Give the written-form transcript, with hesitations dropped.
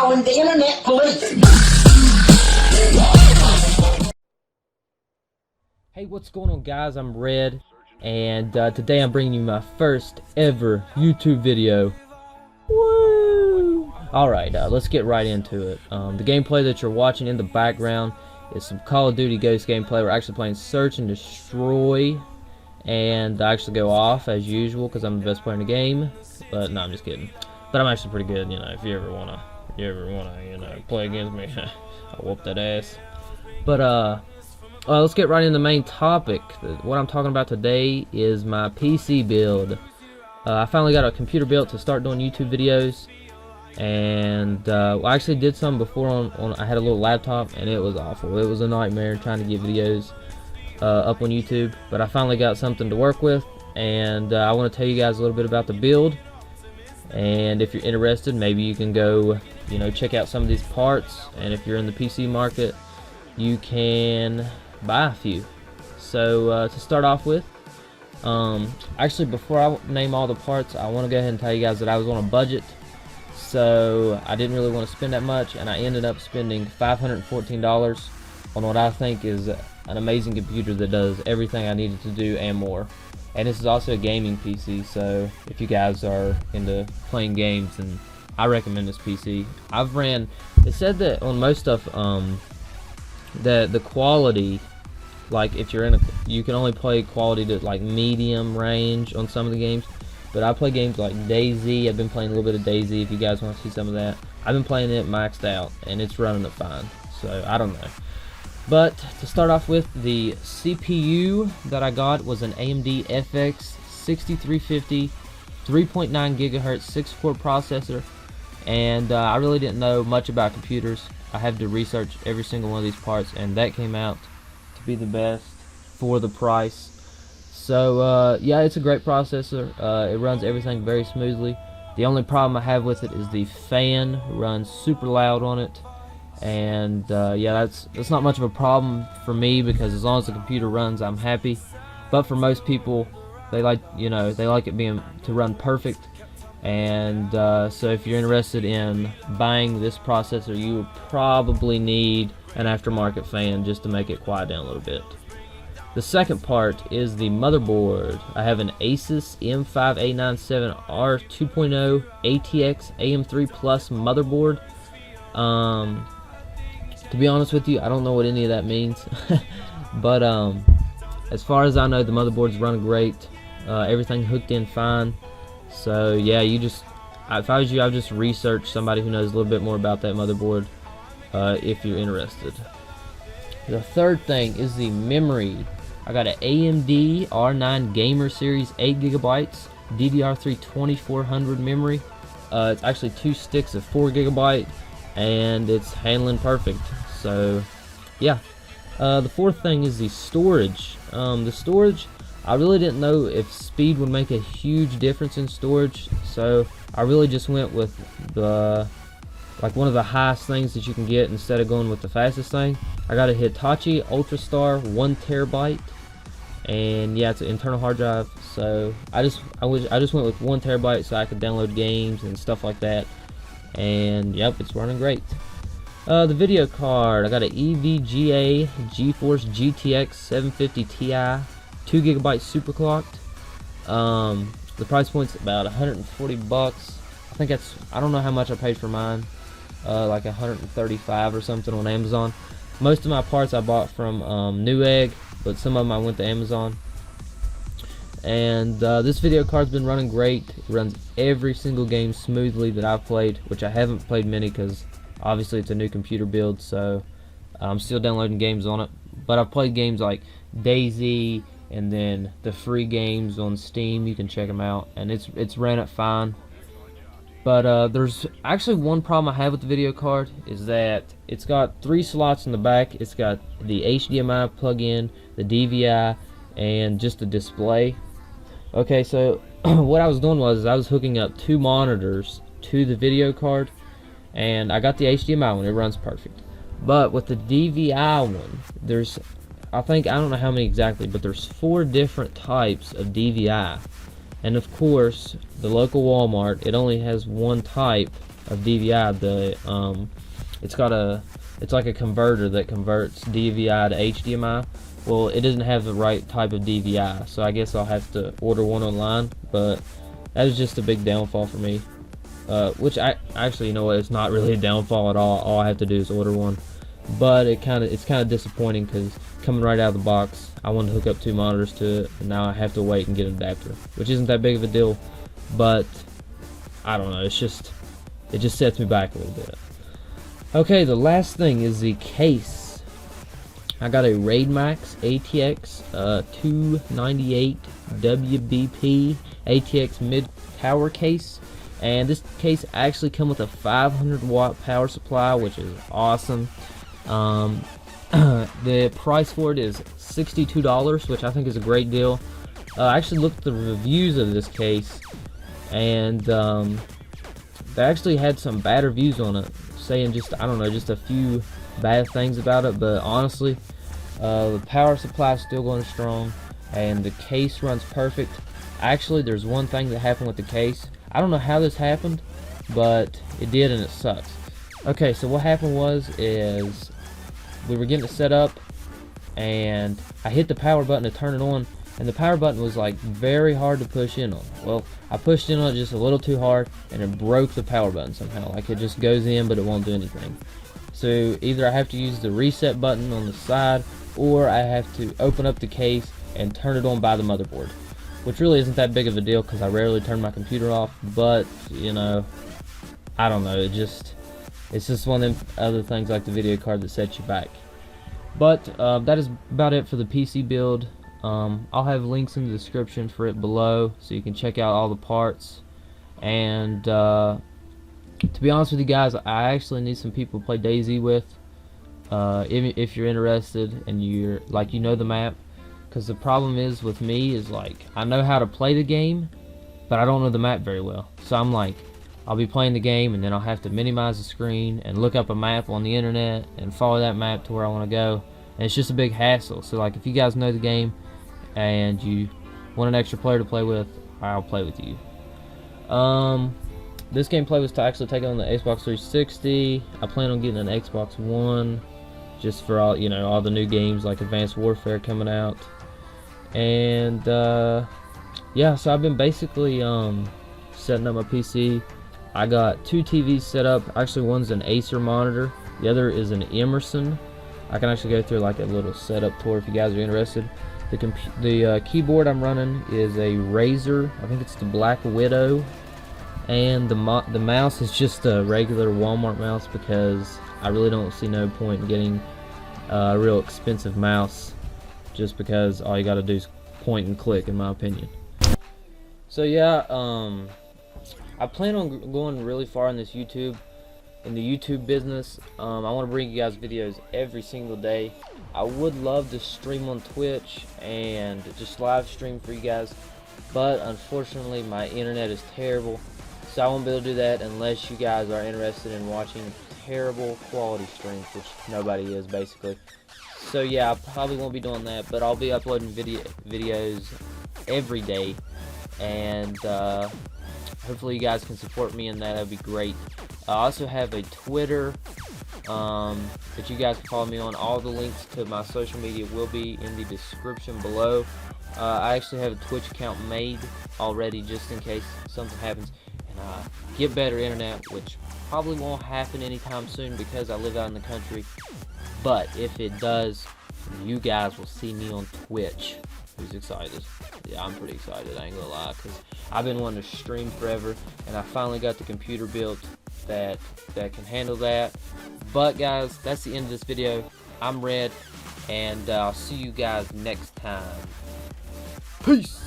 calling the internet police. Hey, what's going on, guys? I'm Red, and today I'm bringing you my first ever YouTube video. Woo! Alright, let's get right into it. The gameplay that you're watching in the background is some Call of Duty Ghost gameplay. We're actually playing Search and Destroy, and I actually go off as usual because I'm the best player in the game. But no, I'm just kidding. But I'm actually pretty good, you know. If you ever wanna, play against me, I'll whoop that ass. But let's get right into the main topic. What I'm talking about today is my PC build. I finally got a computer built to start doing YouTube videos, and I actually did some before on. I had a little laptop, and it was awful. It was a nightmare trying to get videos up on YouTube. But I finally got something to work with, and I want to tell you guys a little bit about the build. And if you're interested, maybe you can go, check out some of these parts. And if you're in the PC market, you can buy a few. So to start off with, actually before I name all the parts, I want to go ahead and tell you guys that I was on a budget, so I didn't really want to spend that much, and I ended up spending $514 on what I think is an amazing computer that does everything I needed to do and more. And this is also a gaming PC, so if you guys are into playing games, then I recommend this PC. It said that on most stuff, that the quality, like if you're you can only play quality to like medium range on some of the games. But I play games like DayZ. I've been playing a little bit of DayZ. If you guys want to see some of that, I've been playing it maxed out, and it's running it fine. So I don't know. But to start off with, the CPU that I got was an AMD FX 6350, 3.9 gigahertz, 6-core processor. And I really didn't know much about computers. I had to research every single one of these parts, and that came out to be the best for the price. So yeah, it's a great processor. It runs everything very smoothly. The only problem I have with it is the fan runs super loud on it, and yeah, that's not much of a problem for me, because as long as the computer runs, I'm happy. But for most people, they like it to run perfect. And so if you're interested in buying this processor, you will probably need an aftermarket fan just to make it quiet down a little bit. The second part is the motherboard. I have an Asus M5897R 2.0 ATX AM3 Plus motherboard. To be honest with you, I don't know what any of that means. But as far as I know, the motherboard's running great. Everything hooked in fine. So yeah, if I was you, I would just research somebody who knows a little bit more about that motherboard if you're interested. The third thing is the memory. I got an AMD R9 Gamer Series 8GB DDR3 2400 memory. It's actually 2 sticks of 4GB, and it's handling perfect. So yeah. The fourth thing is the storage. The storage, I really didn't know if speed would make a huge difference in storage, so I really just went with one of the highest things that you can get instead of going with the fastest thing. I got a Hitachi Ultrastar 1TB, and yeah, it's an internal hard drive. So I just went with 1TB so I could download games and stuff like that. And yep, it's running great. The video card, I got an EVGA GeForce GTX 750 Ti, 2GB superclocked. The price point's about 140 bucks. I don't know how much I paid for mine. Like 135 or something on Amazon. Most of my parts I bought from Newegg, but some of them I went to Amazon. And this video card's been running great. It runs every single game smoothly that I've played, which I haven't played many because obviously it's a new computer build, so I'm still downloading games on it. But I've played games like DayZ, and then the free games on Steam. You can check them out, and it's ran it fine. But there's actually one problem I have with the video card, is that it's got 3 slots in the back. It's got the HDMI plug-in, the DVI, and just the display. Okay, so what I was doing was I was hooking up 2 monitors to the video card, and I got the HDMI one. It runs perfect. But with the DVI one, I don't know how many exactly, but there's 4 different types of DVI. And of course, the local Walmart, it only has one type of DVI. It's like a converter that converts DVI to HDMI. Well, it doesn't have the right type of DVI, so I guess I'll have to order one online. But that is just a big downfall for me. Which I actually, you know what, it's not really a downfall at all. All I have to do is order one. But it's kind of disappointing because coming right out of the box, I wanted to hook up 2 monitors to it, and now I have to wait and get an adapter, which isn't that big of a deal. But I don't know, it just sets me back a little bit. Okay, the last thing is the case. I got a Raidmax ATX 298 WBP ATX mid tower case, and this case actually comes with a 500 watt power supply, which is awesome. The price for it is $62, which I think is a great deal. I actually looked at the reviews of this case, and they actually had some bad reviews on it, saying just a few bad things about it. But honestly, the power supply is still going strong, and the case runs perfect. Actually, there's one thing that happened with the case. I don't know how this happened, but it did, and it sucks. Okay, so what happened is we were getting it set up, and I hit the power button to turn it on, and the power button was like very hard to push in on. Well, I pushed in on it just a little too hard, and it broke the power button somehow. Like, it just goes in, but it won't do anything. So either I have to use the reset button on the side, or I have to open up the case and turn it on by the motherboard, which really isn't that big of a deal because I rarely turn my computer off. But you know, I don't know, it's just one of them other things like the video card that sets you back. But that is about it for the PC build. I'll have links in the description for it below, so you can check out all the parts. And to be honest with you guys, I actually need some people to play DayZ with. If you're interested and you're like, you know the map, because the problem is with me is like, I know how to play the game, but I don't know the map very well. So I'm like, I'll be playing the game, and then I'll have to minimize the screen and look up a map on the internet and follow that map to where I want to go, and it's just a big hassle. So like, if you guys know the game and you want an extra player to play with, I'll play with you. This gameplay was to actually take it on the Xbox 360. I plan on getting an Xbox One just for all, you know, all the new games like Advanced Warfare coming out. And yeah, so I've been basically setting up my PC. I got 2 TVs set up. Actually, one's an Acer monitor, the other is an Emerson. I can actually go through like a little setup tour if you guys are interested. The keyboard I'm running is a Razer. I think it's the Black Widow. And the mouse is just a regular Walmart mouse, because I really don't see no point in getting a real expensive mouse, just because all you gotta do is point and click, in my opinion. So yeah, I plan on going really far in the YouTube business. I want to bring you guys videos every single day. I would love to stream on Twitch and just live stream for you guys, but unfortunately my internet is terrible, so I won't be able to do that unless you guys are interested in watching terrible quality streams, which nobody is basically. So yeah, I probably won't be doing that, but I'll be uploading videos every day, and hopefully you guys can support me in that. That'd be great. I also have a Twitter that you guys can follow me on. All the links to my social media will be in the description below. I actually have a Twitch account made already, just in case something happens and I get better internet, which probably won't happen anytime soon because I live out in the country. But if it does, you guys will see me on Twitch. Who's excited? Yeah, I'm pretty excited, I ain't gonna lie, because I've been wanting to stream forever, and I finally got the computer built that can handle that. But guys, that's the end of this video. I'm Red, and I'll see you guys next time. Peace!